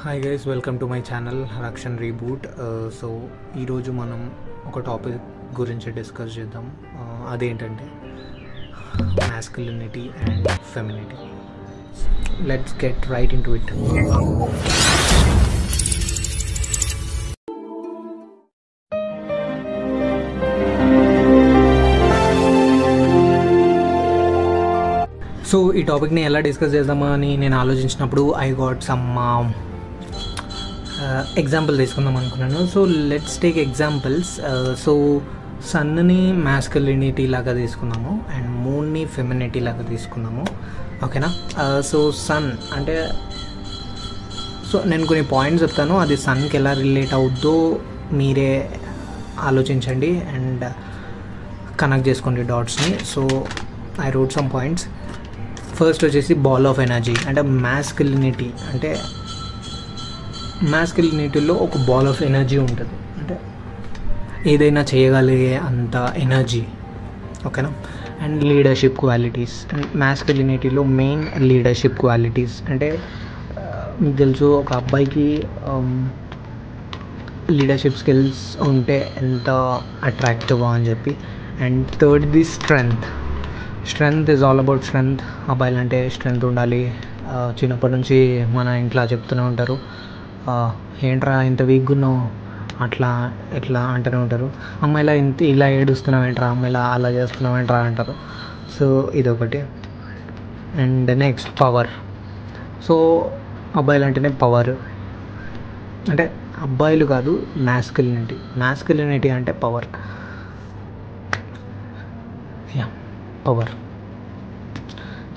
Hi guys, welcome to my channel Rakshan reboot. So ఈరోజు మనం ఒక టాపిక్ గురించి డిస్కస్ చేద్దాం. అదేంటంటే masculinity and femininity. Let's get right into it. So ఈ టాపిక్ని ఎలా డిస్కస్ చేద్దామని నేను ఆలోచించినప్పుడు ఐ గాట్ సమ్ ఎగ్జాంపుల్ తీసుకుందాం అనుకున్నాను. So let's take examples. So Sunny masculinity లాగా తీసుకున్నాము అండ్ మూన్ని ఫెమినిటీ లాగా తీసుకున్నాము, ఓకేనా? సో సన్ అంటే, సో నేను కొన్ని పాయింట్స్ చెప్తాను, అది సన్కి ఎలా రిలేట్ అవుద్దో మీరే ఆలోచించండి అండ్ కనెక్ట్ చేసుకోండి డాట్స్ని. So I wrote some points. First వచ్చేసి బాల్ ఆఫ్ ఎనర్జీ. అంటే మ్యాస్కులినిటీలో ఒక బాల్ ఆఫ్ ఎనర్జీ ఉంటుంది, అంటే ఏదైనా చేయగలిగే అంత ఎనర్జీ, ఓకేనా? And leadership qualities. అండ్ మ్యాస్కులినిటీలో మెయిన్ లీడర్షిప్ క్వాలిటీస్ అంటే మీకు తెలుసు ఒక అబ్బాయికి లీడర్షిప్ స్కిల్స్ ఉంటే ఎంత అట్రాక్టివ్ అని చెప్పి. అండ్ థర్డ్ది strength is all about strength. అబ్బాయిలు అంటే స్ట్రెంగ్త్ ఉండాలి. చిన్నప్పటి నుంచి మన ఇంట్లో చెప్తూనే ఉంటారు, ఏంట్రా ఇంత వీక్గా ఉన్నావు, అట్లా ఎట్లా అంటూనే ఉంటారు. అమ్మాయిలా ఇలా ఏడుస్తున్నావు ఏంట్రా, అమ్మాయిలా అలా చేస్తున్నావు ఏంట్రా అంటారు. సో ఇదొకటి. And next power. సో అబ్బాయిలు అంటేనే పవర్, అంటే అబ్బాయిలు కాదు, మ్యాస్కులినిటీ అంటే పవర్. పవర్.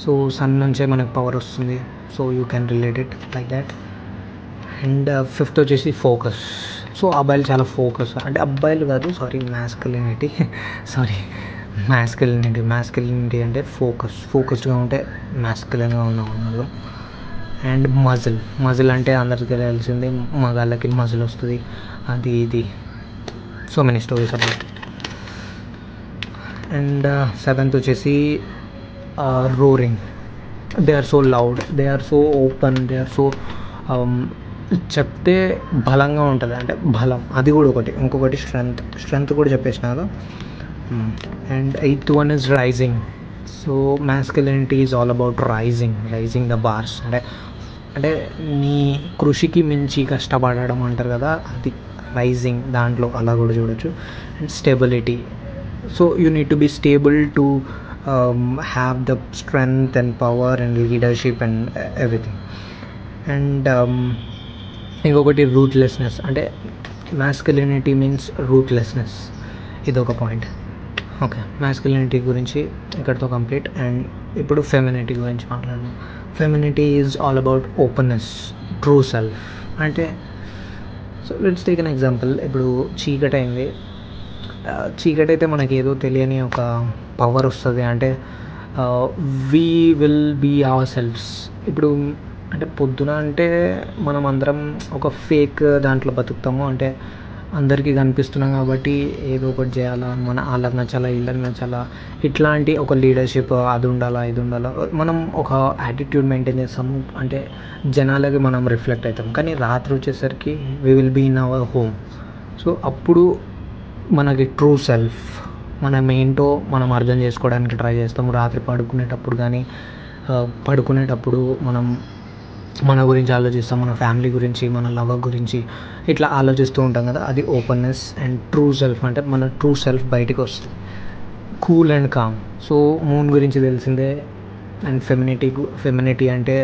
సో సన్ నుంచే మనకు పవర్ వస్తుంది. So you can relate it like that. And fifth వచ్చేసి ఫోకస్. సో అబ్బాయిలు చాలా ఫోకస్, అంటే అబ్బాయిలు కాదు, మ్యాస్కులినిటీ అంటే ఫోకస్డ్గా ఉంటే మ్యాస్కులిన్గా ఉన్నాం. అండ్ మజిల్ అంటే అందరికీ తెలిసింది, మగాళ్ళకి మజిల్ వస్తుంది, అది ఇది. So many stories about. And seventh వచ్చేసి roaring. They are so loud, they are so open, they are so చెప్తే బలంగా ఉంటుంది, అంటే బలం. అది కూడా ఇంకొకటి స్ట్రెంగ్త్ కూడా చెప్పేసిన కదా. And eighth one is raising. So masculinity is all about raising the bars. అంటే నీ కృషికి మించి కష్టపడడం అంటారు కదా, అది రైజింగ్. దాంట్లో అలా కూడా చూడొచ్చు. And stability. So you need to be stable to have the strength and power and leadership and everything. And ఇంకొకటి రూత్లెస్నెస్. అంటే మ్యాస్కులినిటీ మీన్స్ రూత్లెస్నెస్. ఇదొక పాయింట్. ఓకే, మ్యాస్కులినిటీ గురించి ఇక్కడితో కంప్లీట్. అండ్ ఇప్పుడు ఫెమినిటీ గురించి మాట్లాడదాం. Femininity is all about openness, true self. అంటే so let's take an example. ఇప్పుడు చీకటి అయింది, చీకటి అయితే మనకి ఏదో తెలియని ఒక పవర్ వస్తుంది, అంటే we will be our selfs. ఇప్పుడు అంటే పొద్దున అంటే మనం అందరం ఒక ఫేక్ దాంట్లో బతుకుతాము, అంటే అందరికీ కనిపిస్తున్నాం కాబట్టి ఏదో ఒకటి చేయాలా, మన వాళ్ళకి నచ్చాలా, వీళ్ళకి నచ్చాలా, ఇట్లాంటి ఒక లీడర్షిప్, అది ఉండాలా, ఇది ఉండాలా, మనం ఒక యాటిట్యూడ్ మెయింటైన్ చేస్తాము, అంటే జనాలకి మనం రిఫ్లెక్ట్ అవుతాం. కానీ రాత్రి వచ్చేసరికి we will be in our home. So అప్పుడు మనకి ట్రూ సెల్ఫ్, మనం ఏంటో మనం అర్థం చేసుకోవడానికి ట్రై చేస్తాము. రాత్రి పడుకునేటప్పుడు మనం మన గురించి ఆలోచిస్తాం, మన ఫ్యామిలీ గురించి, మన లవర్ గురించి, ఇట్లా ఆలోచిస్తూ ఉంటాం కదా. అది ఓపెన్నెస్. అండ్ ట్రూ సెల్ఫ్ అంటే మన ట్రూ సెల్ఫ్ బయటికి వస్తుంది, cool and calm. So moon గురించి తెలిసిందే. అండ్ ఫెమినిటీ అంటే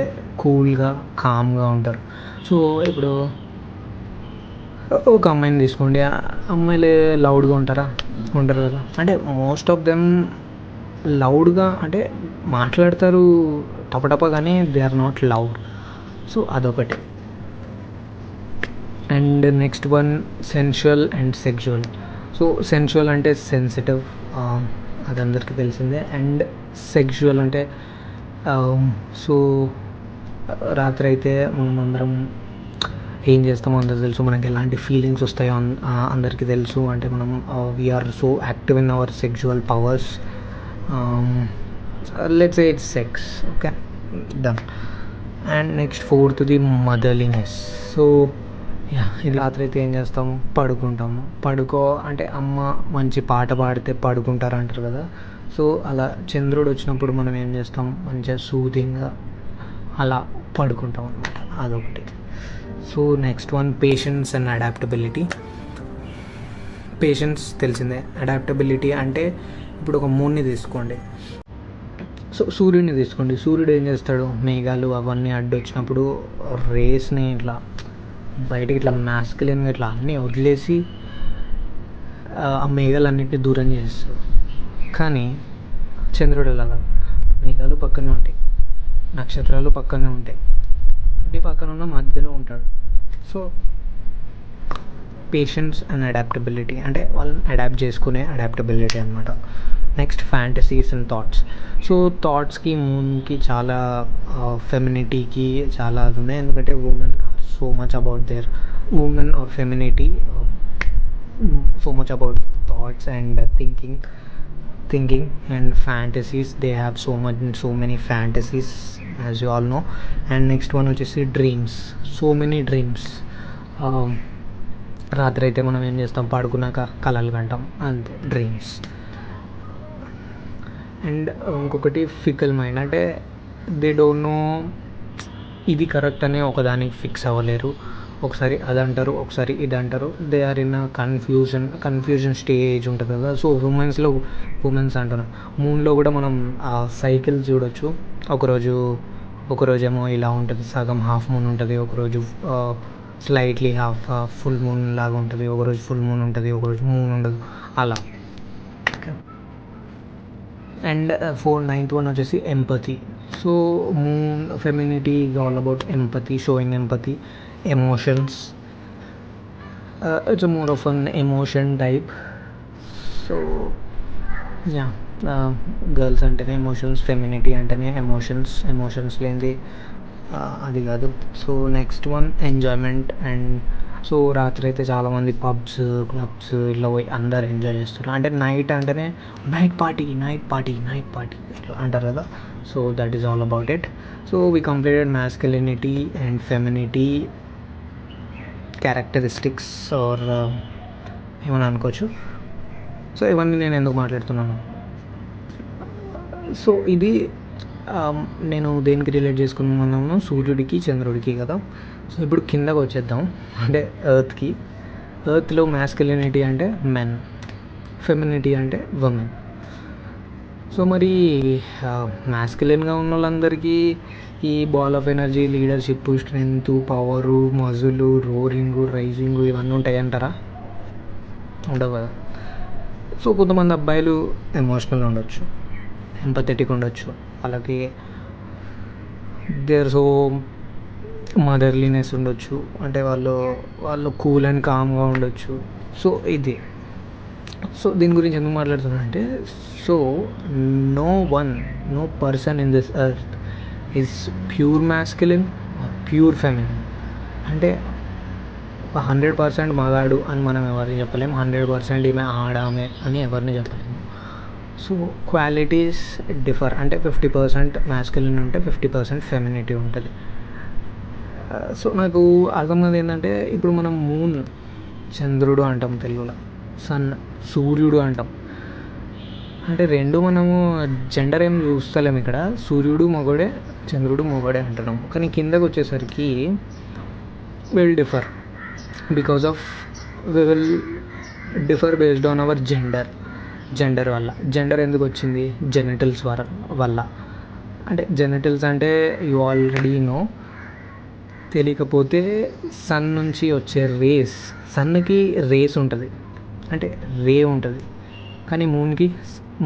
కూల్గా, కామ్గా ఉంటారు. సో ఇప్పుడు ఒక అమ్మాయిని తీసుకోండి, అమ్మాయిలు లౌడ్గా ఉంటారు కదా, అంటే మోస్ట్ ఆఫ్ దెమ్ లౌడ్గా అంటే మాట్లాడతారు టపటప, కానీ they are not loud. So అదొకటి. And next one sensual and sexual. So sensual అంటే సెన్సిటివ్, అది అందరికీ తెలిసిందే. అండ్ సెక్జువల్ అంటే సో రాత్రి అయితే మనం అందరం ఏం చేస్తామో అందరికి తెలుసు, మనకి ఎలాంటి ఫీలింగ్స్ వస్తాయో అందరికీ తెలుసు. అంటే మనం we're so active in our sexual powers. Let's say it's sex. Okay, done. And next ఫోర్త్ది మదర్లీనెస్. సో యా, ఇది రాత్రి అయితే ఏం చేస్తాము, పడుకుంటాము. అంటే అమ్మ మంచి పాట పాడితే పడుకుంటారు అంటారు కదా. సో అలా చంద్రుడు వచ్చినప్పుడు మనం ఏం చేస్తాం, మంచిగా సూదింగ్గా అలా పడుకుంటాం అనమాట. అదొకటి. So next one patience and adaptability. Patience తెలిసిందే, అడాప్టబిలిటీ అంటే ఇప్పుడు ఒక మూడ్ని తీసుకోండి. సో సూర్యుడిని తీసుకోండి. సూర్యుడు ఏం చేస్తాడు, మేఘాలు అవన్నీ అడ్డొచ్చినప్పుడు రేస్ని ఇట్లా బయటకి ఇట్లా మ్యాస్కులిన్గా ఇట్లా అన్నీ వదిలేసి ఆ మేఘాలన్నింటినీ దూరం చేస్తాడు. కానీ చంద్రుడు ఎలా, మేఘాలు పక్కనే ఉంటాయి, నక్షత్రాలు పక్కనే ఉంటాయి, అన్ని పక్కన ఉన్న మధ్యలో ఉంటాడు. సో పేషెన్స్ అండ్ అడాప్టబిలిటీ అంటే వాళ్ళని అడాప్ట్ చేసుకునే అడాప్టబిలిటీ అనమాట. Next fantasies and thoughts. So థాట్స్కి మూన్కి చాలా ఫెమినిటీకి చాలా అది ఉన్నాయి. ఎందుకంటే women so much about their women or femininity, so much about thoughts and thinking and fantasies. They have so many fantasies as you all know. And next one వచ్చేసి dreams. So many dreams. రాత్రి అయితే మనం ఏం చేస్తాం, పడుకున్నాక కలలు కంటాం, అంతే డ్రీమ్స్. అండ్ ఇంకొకటి ఫికల్ మైండ్. అంటే దే డోంట్ నో ఇది కరెక్ట్ అని ఒకదానికి ఫిక్స్ అవ్వలేరు. ఒకసారి అది అంటారు, ఒకసారి ఇది అంటారు. They are in confusion stage ఉంటుంది కదా. సో ఉమెన్స్ అంటున్నాను. మూన్లో కూడా మనం ఆ సైకిల్స్ చూడొచ్చు. ఒకరోజేమో ఇలా ఉంటుంది, సగం హాఫ్ మూన్ ఉంటుంది, ఒకరోజు స్లైట్లీ ఫుల్ మూన్ లాగా ఉంటుంది, ఒకరోజు ఫుల్ మూన్ ఉంటుంది, ఒకరోజు మూన్ ఉండదు, అలా. అండ్ నైన్త్ వన్ వచ్చేసి empathy. So moon femininity is all about empathy, showing empathy, emotions. It's more of an emotion type. So yeah, girls అంటేనే ఎమోషన్స్, ఫెమినిటీ అంటేనే ఎమోషన్స్ లేనిది అది కాదు. So next one enjoyment. And so రాత్రి అయితే చాలామంది pubs, clubs ఇట్లా పోయి అందరు ఎంజాయ్ చేస్తారు. అంటే నైట్ అంటేనే నైట్ పార్టీ ఇట్లా అంటారు కదా. So that is all about it. So we completed masculinity and femininity characteristics are ఏమని అనుకోవచ్చు. సో ఇవన్నీ నేను ఎందుకు మాట్లాడుతున్నాను, సో ఇది నేను దేనికి రిలేట్ చేసుకున్నాను, సూర్యుడికి చంద్రుడికి కదా. సో ఇప్పుడు కిందకు వచ్చేద్దాం, అంటే ఎర్త్లో మ్యాస్కులినిటీ అంటే మెన్, ఫెమినిటీ అంటే ఉమెన్. సో మరి మ్యాస్కులిన్గా ఉన్న వాళ్ళందరికీ ఈ ball of energy, leadership, strength, power, మజులు, రోరింగ్, రైజింగ్ ఇవన్నీ ఉంటాయి అంటారా? ఉండవు కదా. సో కొంతమంది అబ్బాయిలు ఎమోషనల్ ఉండొచ్చు, ఎంపథెటిక్ ఉండొచ్చు, వాళ్ళకి దేర్ సో మదర్లీనెస్ ఉండొచ్చు, అంటే వాళ్ళు కూల్ అండ్ కామ్గా ఉండొచ్చు. సో ఇది. సో దీని గురించి ఎందుకు మాట్లాడుతున్నా అంటే, so no person in this earth is pure masculine, pure feminine. అంటే 100% మగాడు అని మనం ఎవరిని చెప్పలేము, 100% ఈమె ఆడామే అని ఎవరిని చెప్పలేము. So qualities differ. అంటే 50% మ్యాస్కులిన్ ఉంటే 50% ఫెమినిటీ ఉంటుంది. సో నాకు అర్థమైంది ఏంటంటే, ఇప్పుడు మనం మూన్ చంద్రుడు అంటాం తెలుగులో, సన్ సూర్యుడు అంటాం. అంటే రెండు మనము జెండర్ ఏం చూస్తలేము ఇక్కడ, సూర్యుడు మగోడే, చంద్రుడు మగోడే అంటున్నాము. కానీ కిందకు వచ్చేసరికి will differ because of will differ based on hour gender వల్ల. జెండర్ ఎందుకు వచ్చింది, జెనిటల్స్ వల్ల. అంటే జెనిటల్స్ అంటే యు ఆల్రెడీ నో, తెలియకపోతే సన్ నుంచి వచ్చే సన్కి రేస్ ఉంటుంది, అంటే రే ఉంటుంది. కానీ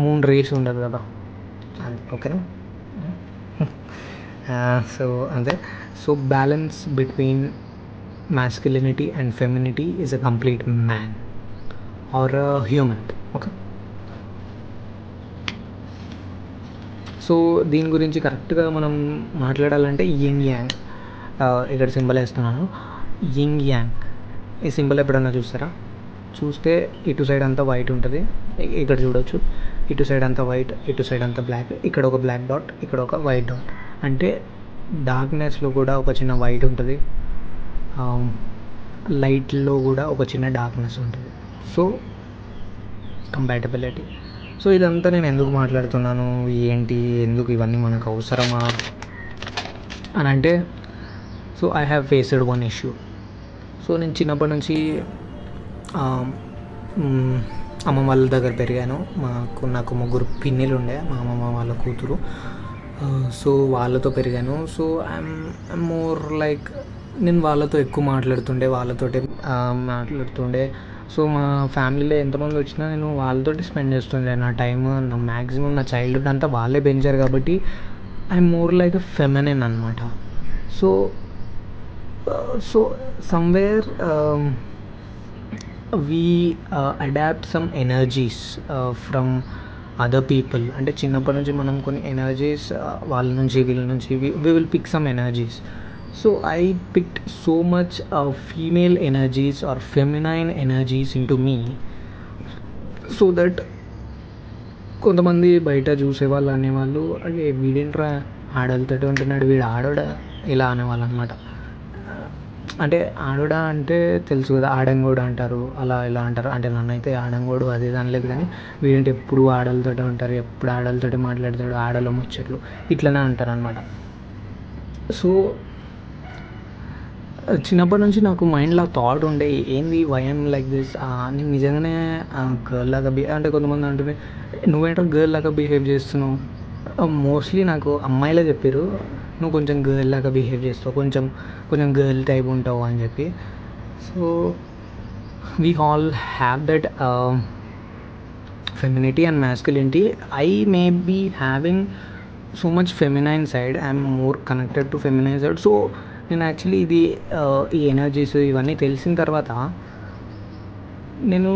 మూన్ రేస్ ఉండదు కదా, ఓకేనా. సో అంతే. So balance between masculinity and femininity is a complete man or a human. Okay. So దీని గురించి కరెక్ట్గా మనం మాట్లాడాలంటే యింగ్ యాంగ్. ఇక్కడ సింబల్ వేస్తున్నాను, యింగ్ యాంగ్. ఈ సింబల్ ఎప్పుడన్నా చూస్తే ఇటు సైడ్ అంతా వైట్ ఉంటుంది, ఇక్కడ చూడొచ్చు, ఇటు సైడ్ అంతా వైట్, ఇటు సైడ్ అంతా బ్లాక్, ఇక్కడ ఒక బ్లాక్ డాట్, ఇక్కడ ఒక వైట్ డాట్. అంటే డార్క్నెస్లో కూడా ఒక చిన్న వైట్ ఉంటుంది, లైట్లో కూడా ఒక చిన్న డార్క్నెస్ ఉంటుంది. So compatibility. సో ఇదంతా నేను ఎందుకు మాట్లాడుతున్నాను, ఏంటి, ఎందుకు ఇవన్నీ మనకు అవసరమా అని అంటే, so I have faced one issue. So నేను చిన్నప్పటి నుంచి అమ్మమ్మ వాళ్ళ దగ్గర పెరిగాను. నాకు ముగ్గురు పిన్నిలు ఉండే, మా అమ్మమ్మ వాళ్ళ కూతురు. సో వాళ్ళతో పెరిగాను. సో ఐఎమ్ మోర్ లైక్, నేను వాళ్ళతో ఎక్కువ మాట్లాడుతుండే. సో మా ఫ్యామిలీలో ఎంతమంది వచ్చినా నేను వాళ్ళతోటి స్పెండ్ చేస్తుండే నా టైమ్. నా మ్యాక్సిమం నా చైల్డ్హుడ్ అంతా వాళ్ళే పెంచారు కాబట్టి I'm more like a feminine అనమాట. So somewhere we adapt some energies from other people. అంటే చిన్నప్పటి నుంచి మనం కొన్ని ఎనర్జీస్ వాళ్ళ నుంచి వీళ్ళ నుంచి we will pick some energies. So I picked so much female energies or feminine energies into me. So that కొంతమంది బయట చూసేవాళ్ళు అనేవాళ్ళు, అదే వీడేంట్రా ఆడలతో ఉంటున్నాడు, వీడు ఆడోడా, ఇలా అనేవాళ్ళు అనమాట. అంటే ఆడోడా అంటే తెలుసు కదా, ఆడంగోడు అంటారు, అలా ఇలా అంటారు. అంటే నన్నైతే ఆడంగోడు అది ఇది అనలేదు, కానీ వీడంటే ఎప్పుడు ఆడలతో ఉంటారు, ఎప్పుడు ఆడలతో మాట్లాడతాడు, ఆడల ముచ్చట్లు ఇట్లనే అంటారు అనమాట. సో చిన్నప్పటి నుంచి నాకు మైండ్లో థాట్ ఉండే, ఏంది వైఎం లైక్ దిస్, నేను నిజంగానే గర్ల్ లాగా అంటే కొంతమంది అంటుంది, నువ్వేంటో గర్ల్ లాగా బిహేవ్ చేస్తున్నావు. మోస్ట్లీ నాకు అమ్మాయిలే చెప్పారు, నువ్వు కొంచెం గర్ల్ లాగా బిహేవ్ చేస్తావు, కొంచెం గర్ల్ టైప్ ఉంటావు అని చెప్పి. So we all have that femininity and masculinity. I may be having so much feminine side, I'm more connected to feminine side. So నేను యాక్చువల్లీ ఈ ఎనర్జీస్ ఇవన్నీ తెలిసిన తర్వాత నేను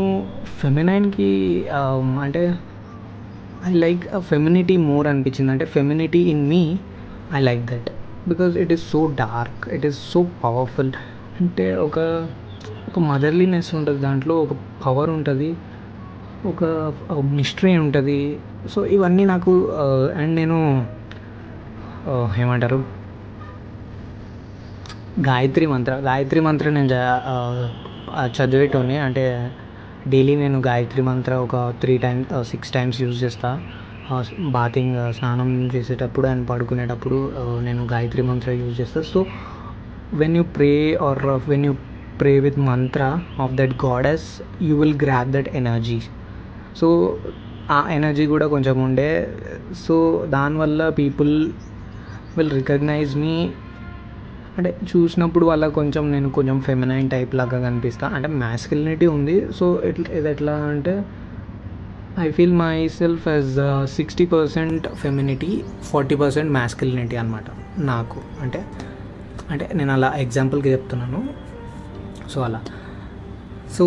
ఫెమినైన్కి అంటే ఐ లైక్ ఫెమినిటీ మోర్ అనిపించింది. అంటే femininity in me, I like that because it is so dark, it is so powerful. అంటే ఒక మదర్లీనెస్ ఉంటుంది దాంట్లో, ఒక పవర్ ఉంటుంది, ఒక మిస్టరీ ఉంటుంది. సో ఇవన్నీ నాకు అండ్ నేను ఏమంటారు, గాయత్రి మంత్ర నేను చదివేటోని. అంటే డైలీ నేను గాయత్రి మంత్ర ఒక 6 times యూజ్ చేస్తా. స్నానం చేసేటప్పుడు అండ్ పడుకునేటప్పుడు నేను గాయత్రి మంత్ర యూజ్ చేస్తాను. So when you pray with mantra of that goddess, you will grab that energy. So ఆ ఎనర్జీ కూడా కొంచెం ఉండే. సో దానివల్ల పీపుల్ విల్ రికగ్నైజ్ మీ. అంటే చూసినప్పుడు వాళ్ళకి నేను కొంచెం ఫెమినైన్ టైప్ లాగా కనిపిస్తా. అంటే మ్యాస్కులినిటీ ఉంది. సో ఇది ఎట్లా అంటే, I feel my self as 60% femininity, 40% masculinity అనమాట నాకు. అంటే నేను అలా ఎగ్జాంపుల్కి చెప్తున్నాను. సో అలా. సో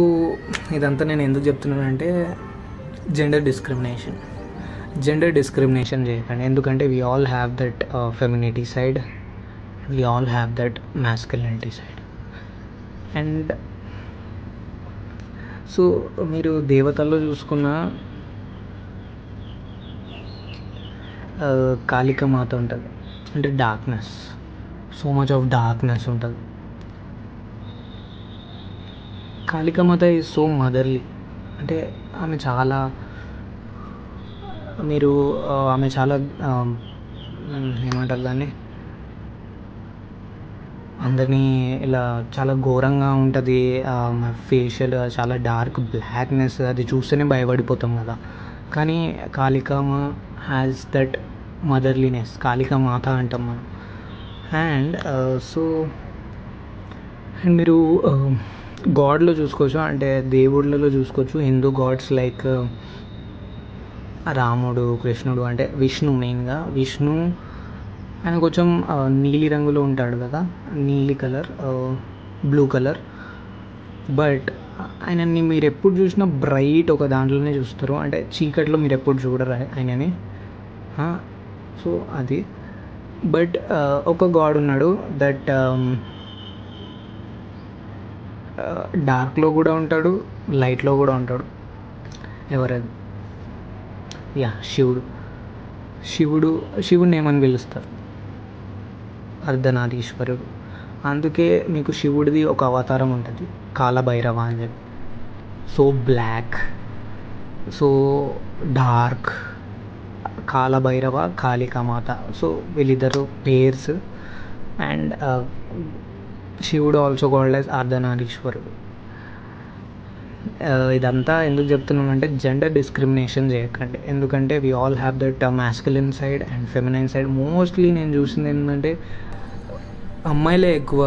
ఇదంతా నేను ఎందుకు చెప్తున్నానంటే, జెండర్ డిస్క్రిమినేషన్ చేయకండి. ఎందుకంటే we all have that femininity side, we all have that masculinity side. And so మీరు దేవతల్లో చూసుకున్న కాళికామాత ఉంటుంది. అంటే darkness, so much of darkness ఉంటుంది. Kalikamata is so motherly. అంటే ఆమె చాలా ఏమంటారు దాన్ని, అందరినీ ఇలా చాలా ఘోరంగా ఉంటుంది. ఫేషియల్ చాలా డార్క్ బ్లాక్నెస్, అది చూస్తేనే భయపడిపోతాం కదా. కానీ కాళికామ హ్యాస్ దట్ మదర్లీనెస్, కాళికామాత అంటాం మనం. అండ్ మీరు గాడ్లో చూసుకోవచ్చు, అంటే దేవుళ్ళలో చూసుకోవచ్చు. హిందూ గాడ్స్ లైక్ రాముడు, కృష్ణుడు, అంటే విష్ణు. మెయిన్గా విష్ణు ఆయన కొంచెం నీలి రంగులో ఉంటాడు కదా, నీలి కలర్, బ్లూ కలర్. బట్ ఆయనని మీరు ఎప్పుడు చూసినా బ్రైట్ ఒక దాంట్లోనే చూస్తారు. అంటే చీకట్లో మీరు ఎప్పుడు చూడరు ఆయనని. సో అది. బట్ ఒక గాడ్ ఉన్నాడు దట్ డార్క్లో కూడా ఉంటాడు, లైట్లో కూడా ఉంటాడు. ఎవరది? శివుడిని ఏమని పిలుస్తారు? అర్ధనారీశ్వరుడు. అందుకే మీకు శివుడిది ఒక అవతారం ఉంటుంది, కాలభైరవ అని చెప్పి. So black, so dark, Kalabhairava, Kalikamata. So వీళ్ళిద్దరు పేర్స్. అండ్ శివుడు ఆల్సో కాల్డ్ యాజ్ అర్ధనారీశ్వరుడు. ఇదంతా ఎందుకు చెప్తున్నానంటే జెండర్ డిస్క్రిమినేషన్ చేయకండి. ఎందుకంటే we all have that masculine side and feminine side. Mostly నేను చూసింది ఏంటంటే అమ్మాయిలే ఎక్కువ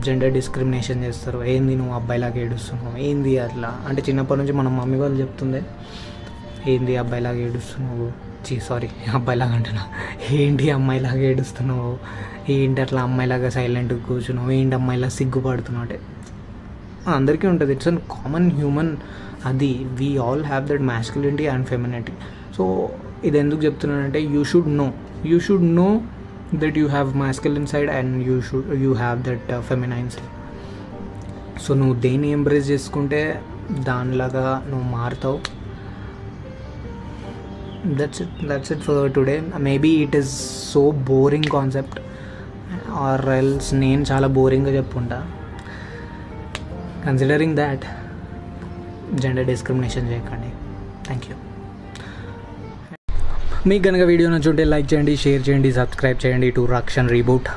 జెండర్ డిస్క్రిమినేషన్ చేస్తారు. ఏంది నువ్వు అబ్బాయిలాగా ఏడుస్తున్నావు, ఏంది అట్లా అంటే చిన్నప్పటి నుంచి మన మమ్మీ వాళ్ళు చెప్తుందే, ఏంది అబ్బాయిలాగా ఏడుస్తున్నావు, సారీ అబ్బాయిలాగా అంటున్నా, ఏంటి అమ్మాయిలాగా ఏడుస్తున్నావు, ఏంటి అట్లా అమ్మాయిలాగా సైలెంట్గా కూర్చున్నావు, ఏంటి అమ్మాయిలా సిగ్గుపడుతున్నావు అంటే అందరికీ ఉంటుంది. It's an common human. అది we all have that masculinity and femininity. So ఇది ఎందుకు చెప్తున్నానంటే you should know that you have masculine side and you have that feminine side. So నువ్వు దేన్ని ఎంబ్రేస్ చేసుకుంటే దానిలాగా నువ్వు మారుతావు. that's it for today. Maybe it is so boring concept or else నేను చాలా బోరింగ్గా చెప్పుకుంటా. కన్సిడరింగ్ దాట్ జెండర్ డిస్క్రిమినేషన్ చేయకండి. Thank you. మీకు కనుక వీడియో నచ్చుంటే లైక్ చేయండి, షేర్ చేయండి, సబ్స్క్రైబ్ చేయండి టు రక్షణ్ రీబూట్.